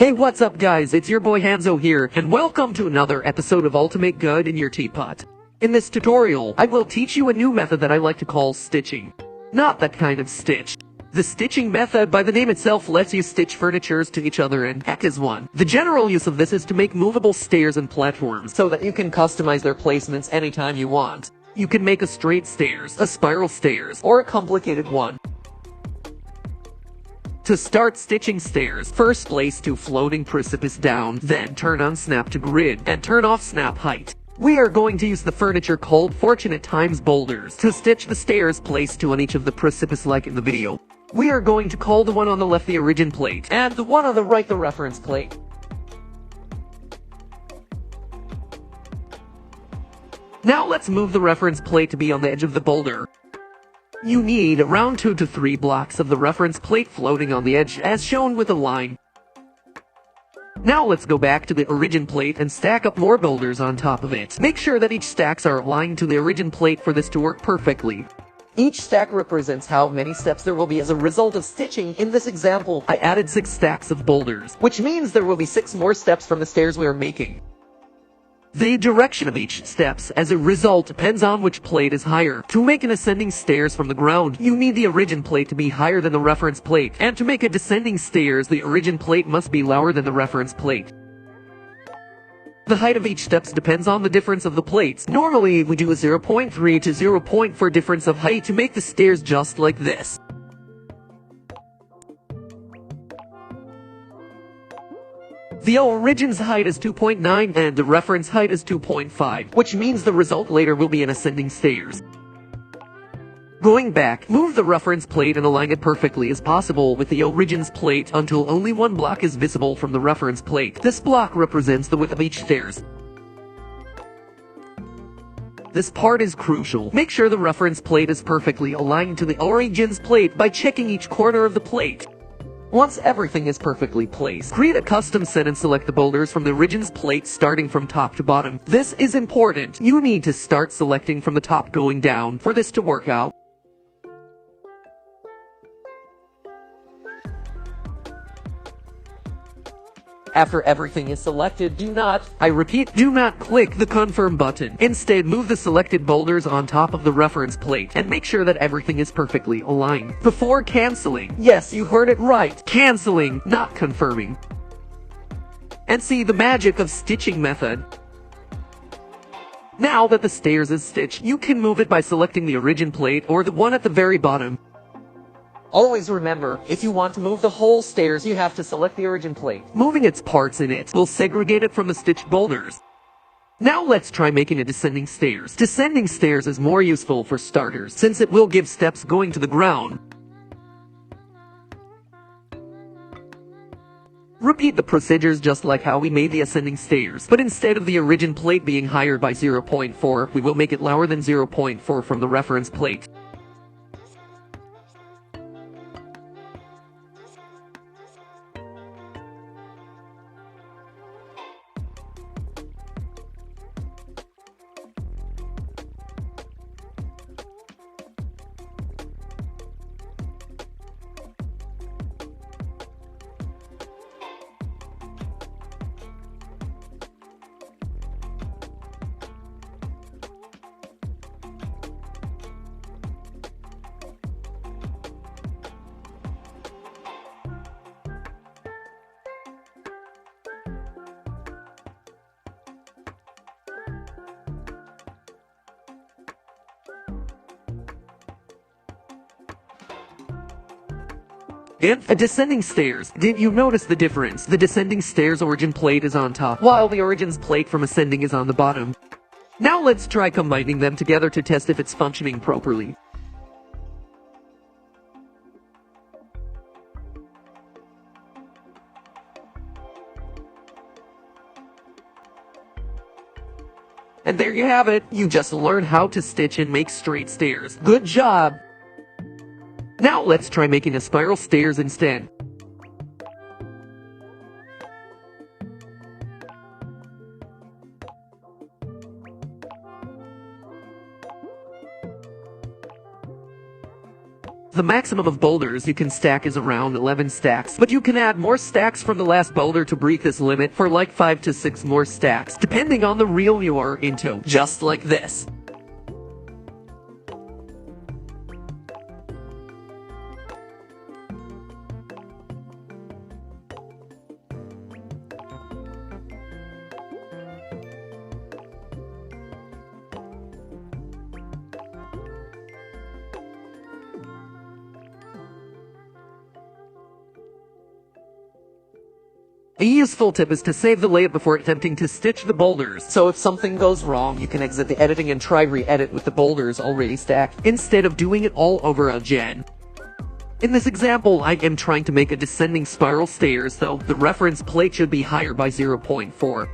Hey, what's up guys, it's your boy Hanzo here, and welcome to another episode of Ultimate Good in Your Teapot. In this tutorial, I will teach you a new method that I like to call stitching. Not that kind of stitch. The stitching method by the name itself lets you stitch furnitures to each other and act as one. The general use of this is to make movable stairs and platforms, so that you can customize their placements anytime you want. You can make a straight stairs, a spiral stairs, or a complicated one. To start stitching stairs, first place two floating precipice down, then turn on snap to grid, and turn off snap height. We are going to use the furniture called Fortunate Times boulders to stitch the stairs placed two on each of the precipice like in the video. We are going to call the one on the left the origin plate, and the one on the right the reference plate. Now let's move the reference plate to be on the edge of the boulder. You need around 2 to 3 blocks of the reference plate floating on the edge as shown with a line. Now let's go back to the origin plate and stack up more boulders on top of it. Make sure that each stacks are aligned to the origin plate for this to work perfectly. Each stack represents how many steps there will be as a result of stitching. In this example, I added 6 stacks of boulders, which means there will be 6 more steps from the stairs we are making. The direction of each steps, as a result, depends on which plate is higher. To make an ascending stairs from the ground, you need the origin plate to be higher than the reference plate, and to make a descending stairs, the origin plate must be lower than the reference plate. The height of each steps depends on the difference of the plates. Normally, we do a 0.3 to 0.4 difference of height to make the stairs just like this. The origin's height is 2.9 and the reference height is 2.5, which means the result later will be an ascending stairs. Going back, move the reference plate and align it perfectly as possible with the origin's plate until only one block is visible from the reference plate. This block represents the width of each stairs. This part is crucial. Make sure the reference plate is perfectly aligned to the origin's plate by checking each corner of the plate. Once everything is perfectly placed, create a custom set and select the boulders from the origin's plate starting from top to bottom. This is important. You need to start selecting from the top going down for this to work out. After everything is selected, do not click the confirm button. Instead, move the selected boulders on top of the reference plate and make sure that everything is perfectly aligned before canceling. Yes, you heard it right. Canceling, not confirming. And see the magic of stitching method. Now that the stairs is stitched, you can move it by selecting the origin plate or the one at the very bottom. Always remember, if you want to move the whole stairs, you have to select the origin plate. Moving its parts in it will segregate it from the stitched boulders. Now let's try making a descending stairs. Descending stairs is more useful for starters, since it will give steps going to the ground. Repeat the procedures just like how we made the ascending stairs, but instead of the origin plate being higher by 0.4, we will make it lower than 0.4 from the reference plate. And a descending stairs. Did you notice the difference? The descending stairs origin plate is on top, while the origin's plate from ascending is on the bottom. Now let's try combining them together to test if it's functioning properly. And there you have it. You just learned how to stitch and make straight stairs. Good job! Now let's try making a spiral stairs instead. The maximum of boulders you can stack is around 11 stacks, but you can add more stacks from the last boulder to break this limit for like 5 to 6 more stacks, depending on the reel you are into, just like this. A useful tip is to save the layout before attempting to stitch the boulders, so if something goes wrong, you can exit the editing and try re-edit with the boulders already stacked, instead of doing it all over again. In this example, I am trying to make a descending spiral stairs, so the reference plate should be higher by 0.4.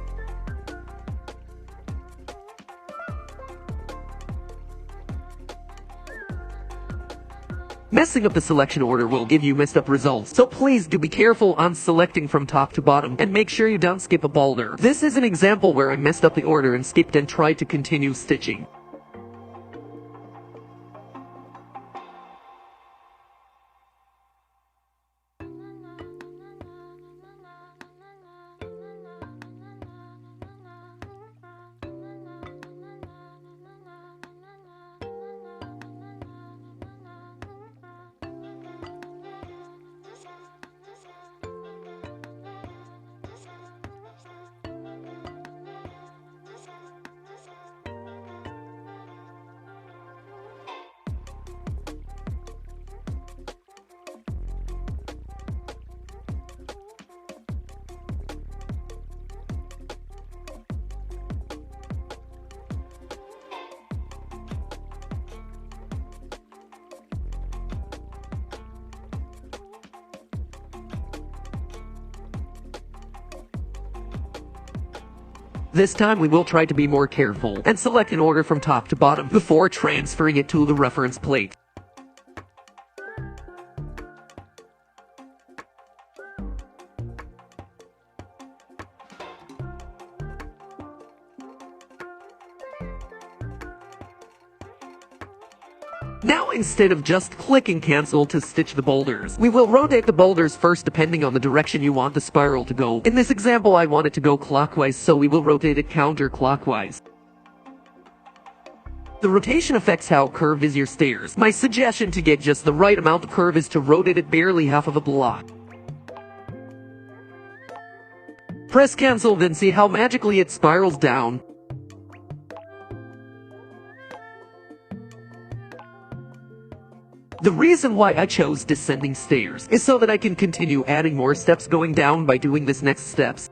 Messing up the selection order will give you messed up results, so please do be careful on selecting from top to bottom, and make sure you don't skip a boulder. This is an example where I messed up the order and skipped and tried to continue stitching. This time we will try to be more careful, and select an order from top to bottom before transferring it to the reference plate. Now instead of just clicking cancel to stitch the boulders, we will rotate the boulders first depending on the direction you want the spiral to go. In this example I want it to go clockwise, so we will rotate it counterclockwise. The rotation affects how curved is your stairs. My suggestion to get just the right amount of curve is to rotate it barely half of a block. Press cancel, then see how magically it spirals down. The reason why I chose descending stairs is so that I can continue adding more steps going down by doing this next steps.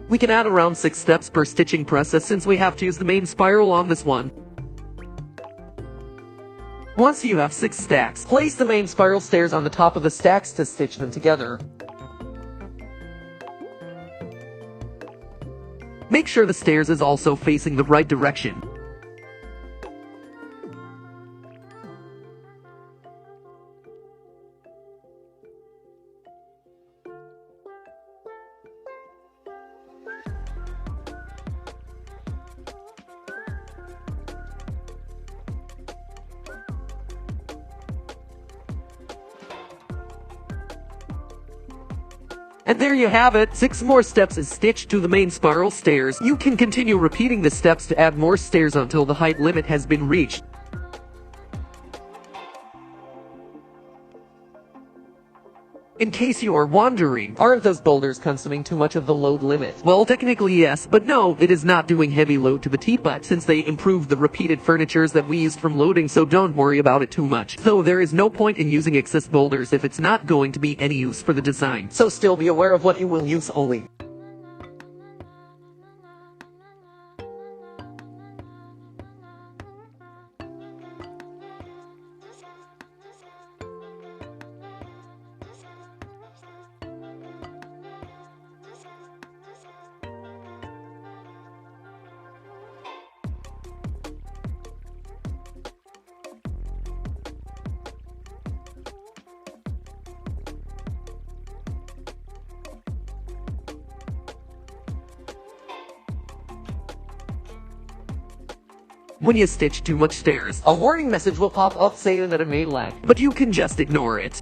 We can add around 6 steps per stitching process since we have to use the main spiral on this one. Once you have 6 stacks, place the main spiral stairs on the top of the stacks to stitch them together. Make sure the stairs is also facing the right direction. And there you have it, 6 more steps is stitched to the main spiral stairs. You can continue repeating the steps to add more stairs until the height limit has been reached. In case you are wondering, aren't those boulders consuming too much of the load limit? Well, technically yes, but no, it is not doing heavy load to the teapot since they improved the repeated furnitures that we used from loading, so don't worry about it too much. Though there is no point in using excess boulders if it's not going to be any use for the design, so still be aware of what you will use only. When you stitch too much stairs, a warning message will pop up saying that it may lag, but you can just ignore it.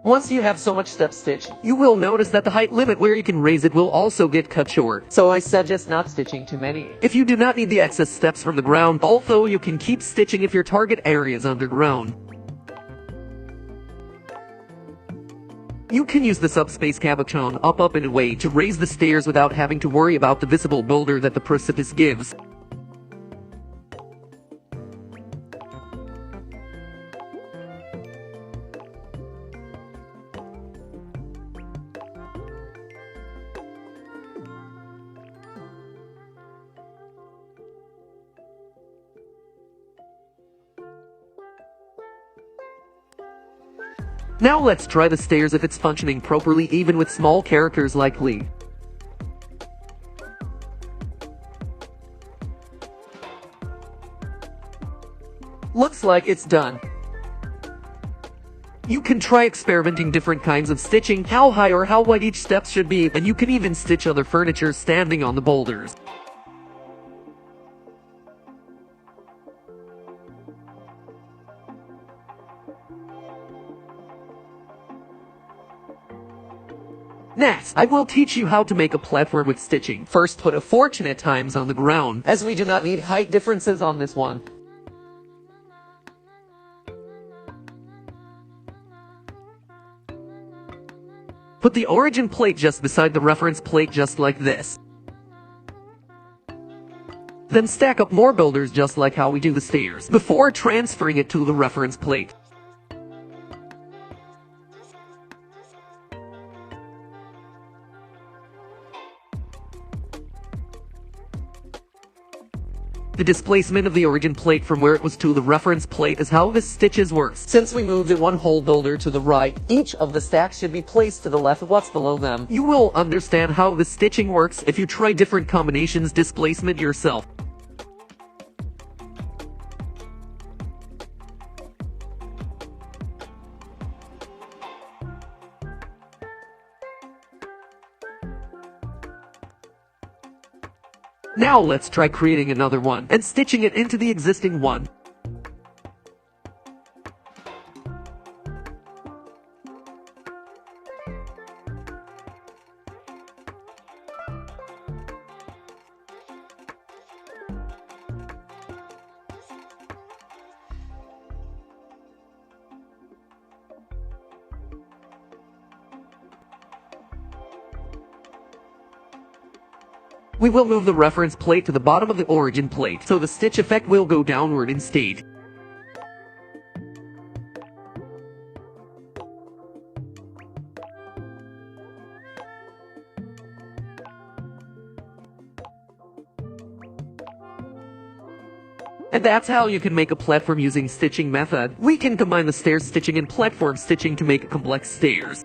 Once you have so much step stitch, you will notice that the height limit where you can raise it will also get cut short. So I suggest not stitching too many. If you do not need the excess steps from the ground, although you can keep stitching if your target area is underground. You can use the subspace cabochon up in a way to raise the stairs without having to worry about the visible boulder that the precipice gives. Now let's try the stairs if it's functioning properly even with small characters like Lee. Looks like it's done. You can try experimenting different kinds of stitching, how high or how wide each step should be, and you can even stitch other furniture standing on the boulders. Next, I will teach you how to make a platform with stitching. First, put a fortune at times on the ground, as we do not need height differences on this one. Put the origin plate just beside the reference plate just like this. Then stack up more boulders just like how we do the stairs, before transferring it to the reference plate. The displacement of the origin plate from where it was to the reference plate is how this stitches works. Since we moved the one whole boulder to the right, each of the stacks should be placed to the left of what's below them. You will understand how the stitching works if you try different combinations displacement yourself. Now let's try creating another one, and stitching it into the existing one. We will move the reference plate to the bottom of the origin plate, so the stitch effect will go downward instead. And that's how you can make a platform using stitching method. We can combine the stair stitching and platform stitching to make complex stairs.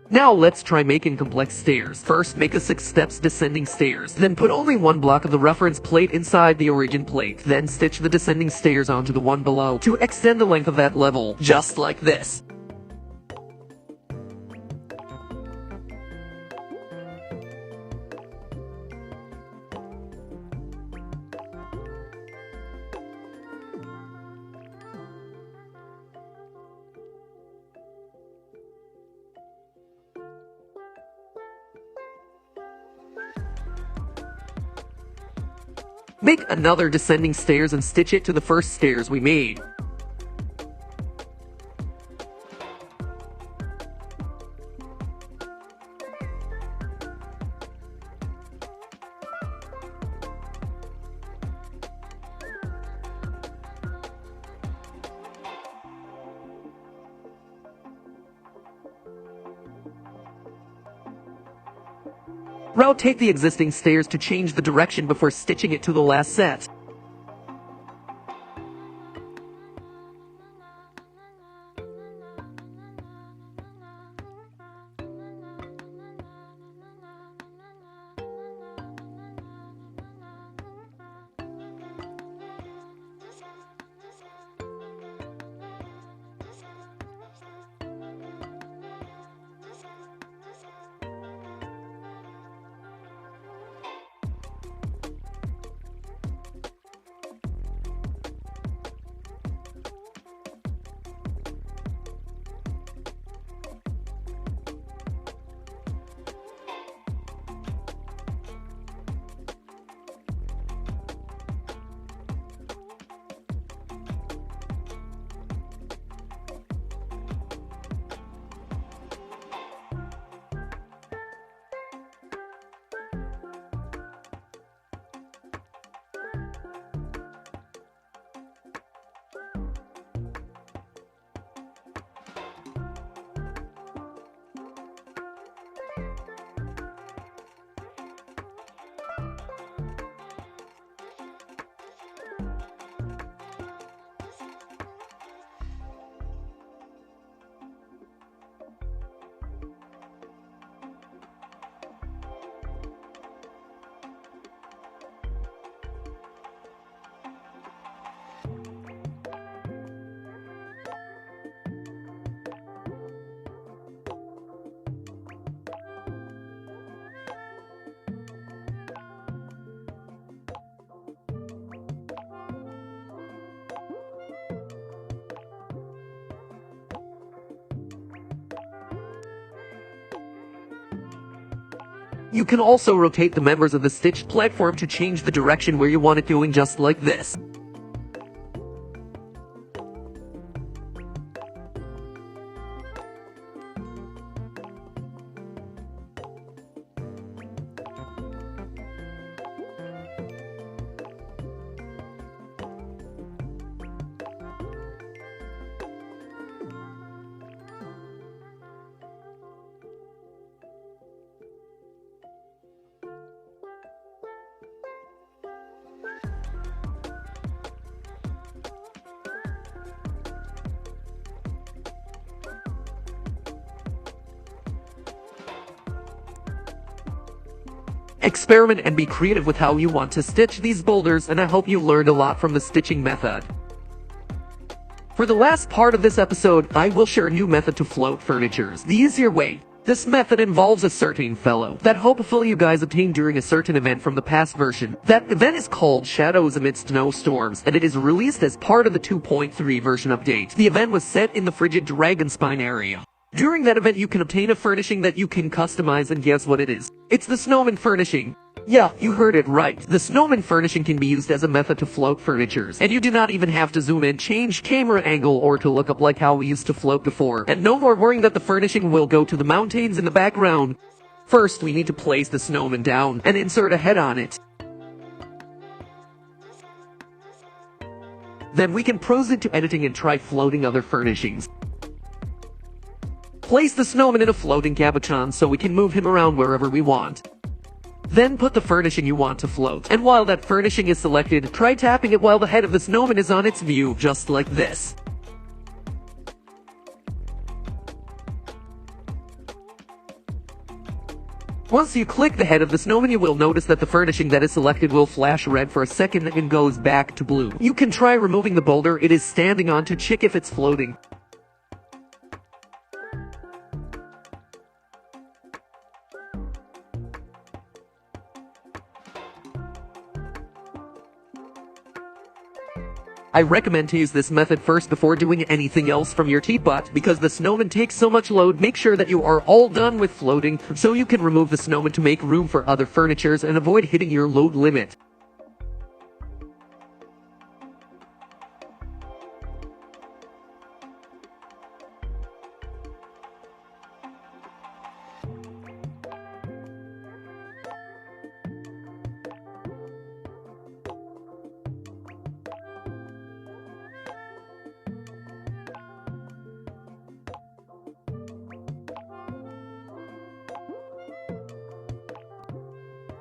Now let's try making complex stairs. First, make a 6 steps descending stairs. Then put only one block of the reference plate inside the origin plate. Then stitch the descending stairs onto the one below to extend the length of that level, just like this. Make another descending stairs and stitch it to the first stairs we made. Rotate the existing stairs to change the direction before stitching it to the last set. You can also rotate the members of the stitched platform to change the direction where you want it going, just like this. Experiment and be creative with how you want to stitch these boulders, and I hope you learned a lot from the stitching method. For the last part of this episode, I will share a new method to float furnitures, the easier way. This method involves a certain fellow that hopefully you guys obtained during a certain event from the past version. That event is called Shadows Amidst Snowstorms, and it is released as part of the 2.3 version update. The event was set in the frigid Dragonspine area. During that event, you can obtain a furnishing that you can customize, and guess what it is? It's the snowman furnishing. Yeah, you heard it right. The snowman furnishing can be used as a method to float furnitures, and you do not even have to zoom in, change camera angle, or to look up like how we used to float before. And no more worrying that the furnishing will go to the mountains in the background. First, we need to place the snowman down and insert a head on it. Then we can proceed to editing and try floating other furnishings. Place the snowman in a floating cabochon so we can move him around wherever we want. Then put the furnishing you want to float, and while that furnishing is selected, try tapping it while the head of the snowman is on its view, just like this. Once you click the head of the snowman, you will notice that the furnishing that is selected will flash red for a second and goes back to blue. You can try removing the boulder it is standing on to check if it's floating. I recommend to use this method first before doing anything else from your teapot, because the snowman takes so much load. Make sure that you are all done with floating, so you can remove the snowman to make room for other furnitures and avoid hitting your load limit.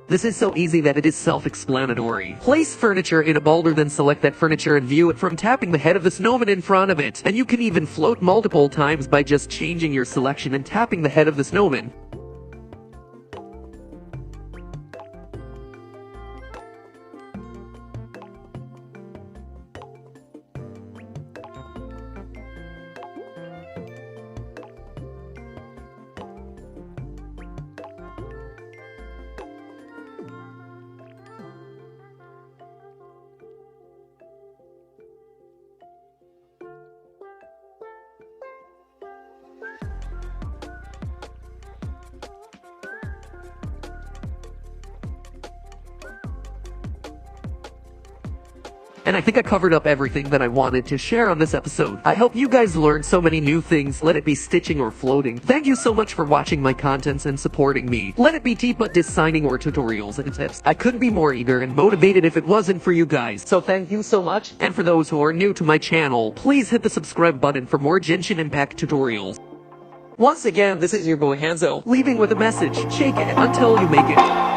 This is so easy that it is self-explanatory. Place furniture in a boulder, then select that furniture and view it from tapping the head of the snowman in front of it. And you can even float multiple times by just changing your selection and tapping the head of the snowman. And I think I covered up everything that I wanted to share on this episode. I hope you guys learned so many new things, let it be stitching or floating. Thank you so much for watching my contents and supporting me. Let it be Mattpat designing or tutorials and tips. I couldn't be more eager and motivated if it wasn't for you guys. So thank you so much. And for those who are new to my channel, please hit the subscribe button for more Genshin Impact tutorials. Once again, this is your boy Hanzo, leaving with a message. Shake it until you make it.